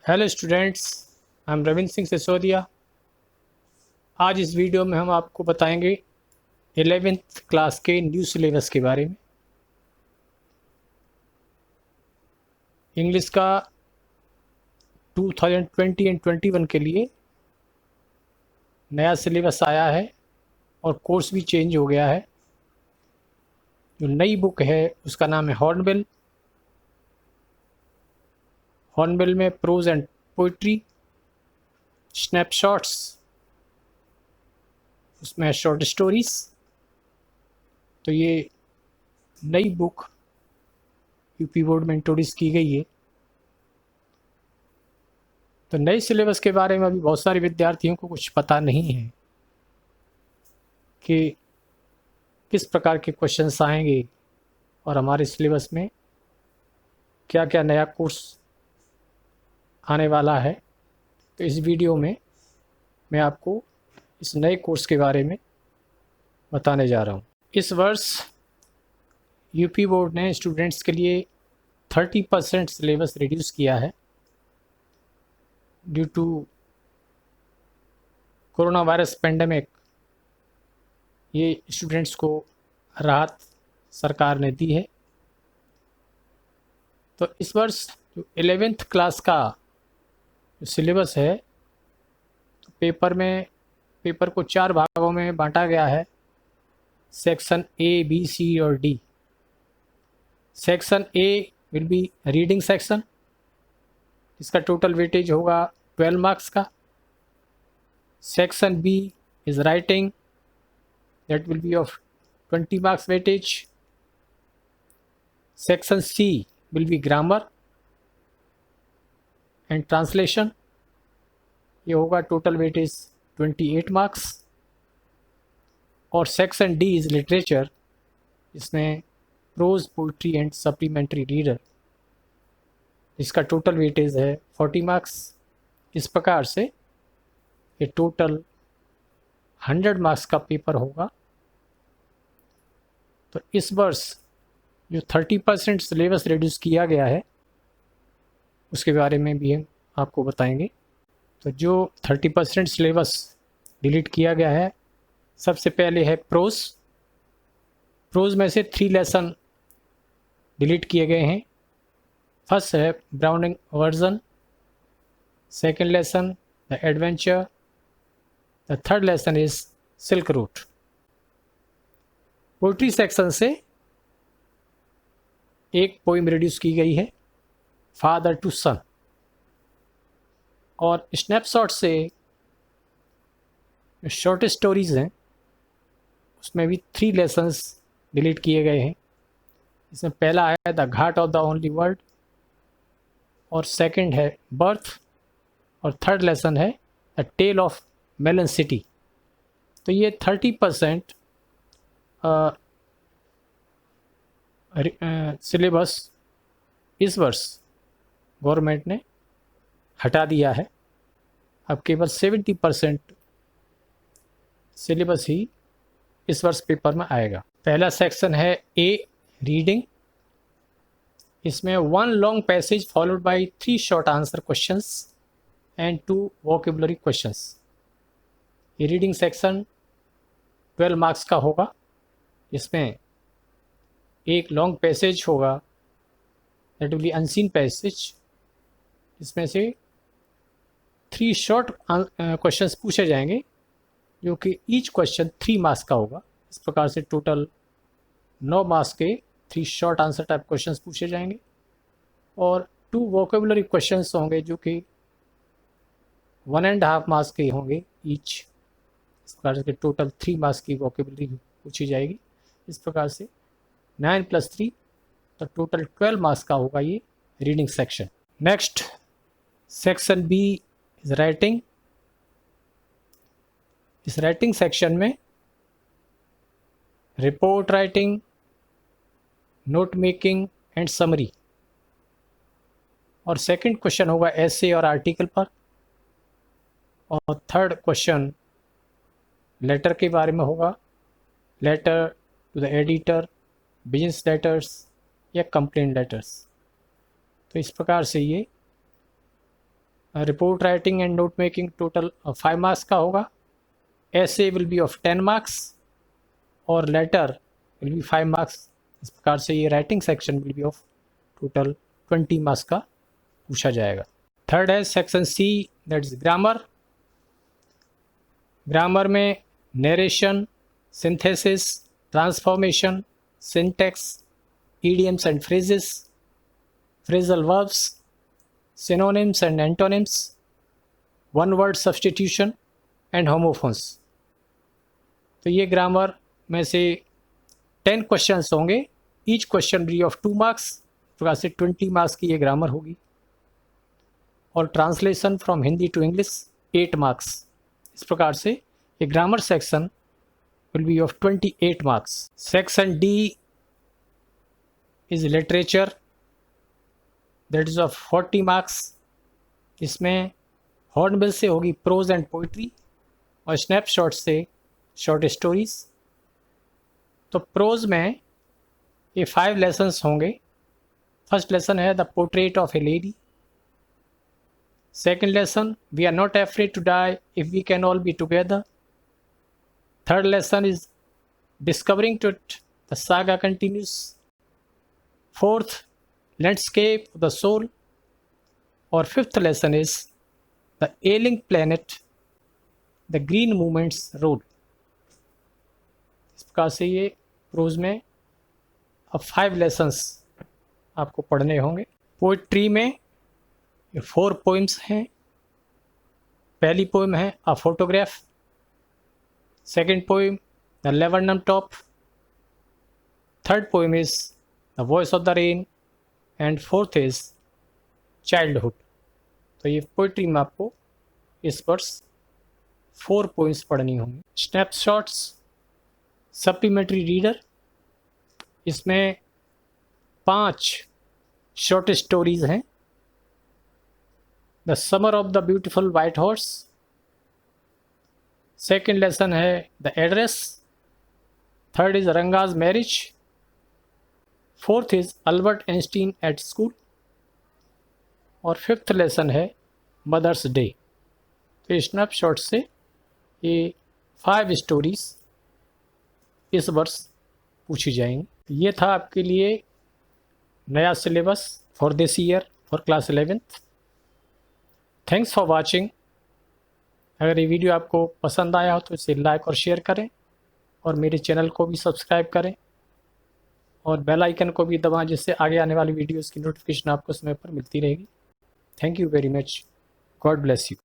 Hello students, I am Ravindra Singh Sisodia. आज इस video में हम आपको बताएंगे 11th क्लास के न्यू सिलेबस के बारे में। इंग्लिश का 2020 एंड 21 के लिए नया सिलेबस आया है और कोर्स भी चेंज हो गया है। जो नई बुक है उसका नाम है हॉर्नबिल। हॉर्नबिल में प्रोज एंड पोइट्री, स्नैपशॉट्स, उसमें शॉर्ट स्टोरीज। तो ये नई बुक यूपी बोर्ड में इंट्रोड्यूस की गई है। तो नए सिलेबस के बारे में अभी बहुत सारे विद्यार्थियों को कुछ पता नहीं है कि किस प्रकार के क्वेश्चंस आएंगे और हमारे सिलेबस में क्या क्या नया कोर्स आने वाला है। तो इस वीडियो में मैं आपको इस नए कोर्स के बारे में बताने जा रहा हूँ। इस वर्ष यूपी बोर्ड ने स्टूडेंट्स के लिए 30% सिलेबस रिड्यूस किया है due to corona virus pandemic. ये स्टूडेंट्स को राहत सरकार ने दी है। तो इस वर्ष जो 11th क्लास का जो सिलेबस है, तो पेपर को 4 भागों में बांटा गया है। सेक्शन ए, बी, सी और D. Section A will be reading section, इसका टोटल वेटेज होगा 12 मार्क्स का। Section B is writing, that will be of 20 marks weightage. Section C will be grammar and translation, ये होगा total weightage 28 marks. और section D is literature, इसमें prose, poetry and supplementary reader, इसका total weightage है 40 marks. इस प्रकार से ये टोटल 100 मार्क्स का पेपर होगा। तो इस वर्ष जो 30% सिलेबस रिड्यूस किया गया है उसके बारे में भी हम आपको बताएंगे। तो जो 30% सिलेबस डिलीट किया गया है, सबसे पहले है प्रोज। प्रोज में से 3 लेसन डिलीट किए गए हैं। फर्स्ट है browning version, second lesson the adventure, the third lesson is silk route. Poetry section से एक पोइम रिड्यूस की गई है, फादर टू सन। और स्नैपशॉट से शॉर्ट स्टोरीज हैं, उसमें भी 3 लेसन्स डिलीट किए गए हैं। इसमें पहला है the ghat of the only world, और सेकंड है बर्थ, और थर्ड लेसन है the tale of melon city. तो ये 30% सिलेबस इस वर्ष गवर्नमेंट ने हटा दिया है। अब केवल 70% सिलेबस ही इस वर्ष पेपर में आएगा। पहला सेक्शन है ए रीडिंग। इसमें 1 long passage followed by 3 short answer questions and 2 vocabulary questions. ये रीडिंग सेक्शन 12 मार्क्स का होगा। इसमें एक लॉन्ग पैसेज होगा, that will B unseen passage. इसमें से 3 शॉर्ट क्वेश्चंस पूछे जाएंगे, जो कि ईच क्वेश्चन 3 मार्क्स का होगा। इस प्रकार से टोटल 9 मार्क्स के 3 शॉर्ट आंसर टाइप क्वेश्चंस पूछे जाएंगे, और 2 वोकेबुलरी क्वेश्चंस होंगे जो कि 1.5 मार्क्स के होंगे ईच। इस प्रकार से टोटल 3 मार्क्स की वोकेबुलरी पूछी जाएगी। इस प्रकार से 9 + 3, तो टोटल 12 मार्क्स का होगा ये reading section. Next section B is writing. इस राइटिंग सेक्शन में report writing, note making and summary, और सेकंड क्वेश्चन होगा एसे और आर्टिकल पर, और थर्ड क्वेश्चन लेटर के बारे में होगा, letter to the editor, business letters, या कंप्लेंट लेटर्स। तो इस प्रकार से ये report writing and note making total 5 marks का होगा। ऐसे विल बी ऑफ 10 मार्क्स और लेटर विल बी 5 मार्क्स। इस प्रकार से ये writing section will be of total 20 marks का पूछा जाएगा। थर्ड है section C, that is grammar. Grammar में narration, synthesis, transformation, syntax, idioms and phrases, phrasal verbs, synonyms and antonyms, one word substitution and homophones। तो ये grammar में से 10 questions होंगे, each question be of 2 marks, प्रकार से 20 marks की ये ग्रामर होगी। और translation from Hindi to English 8 marks. इस प्रकार से ये grammar section will be of 28 marks. Section D is literature, that is of 40 marks. इसमें हॉर्नबिल से होगी प्रोज एंड पोइट्री और स्नैपशॉट से शॉर्ट स्टोरीज। तो प्रोज में ये 5 लेसन्स होंगे। फर्स्ट लेसन है the portrait of a lady. Second lesson we are not afraid to die if we can all be together. Third lesson is discovering truth, the saga continues. Fourth, landscape the soul. और fifth lesson is the ailing planet, the green movement's road. इस प्रकार से ये pros में अब 5 lessons आपको पढ़ने होंगे। पोइट्री में 4 पोइम्स हैं। पहली पोइम है a photograph, second poem the laburnum top, third poem is the voice of the rain and fourth is childhood. तो ये पोइट्री में आपको इस वर्ष 4 पोइम्स पढ़नी होंगी। स्नैपशॉट्स सप्लीमेंट्री रीडर, इसमें 5 शॉर्ट स्टोरीज हैं। The summer of the beautiful white horse. Second lesson है the address. Third is Ranga's marriage. Fourth is Albert Einstein at school. और फिफ्थ लेसन है मदर्स डे। तो स्नैपशॉट से ये 5 स्टोरीज इस वर्ष पूछी जाएंगी। ये था आपके लिए नया syllabus for this year for class 11th। Thanks for watching. अगर ये वीडियो आपको पसंद आया हो तो इसे लाइक और शेयर करें और मेरे चैनल को भी सब्सक्राइब करें और बेल आइकन को भी दबाएं, जिससे आगे आने वाली वीडियोस की नोटिफिकेशन आपको समय पर मिलती रहेगी। Thank you very much. God bless you.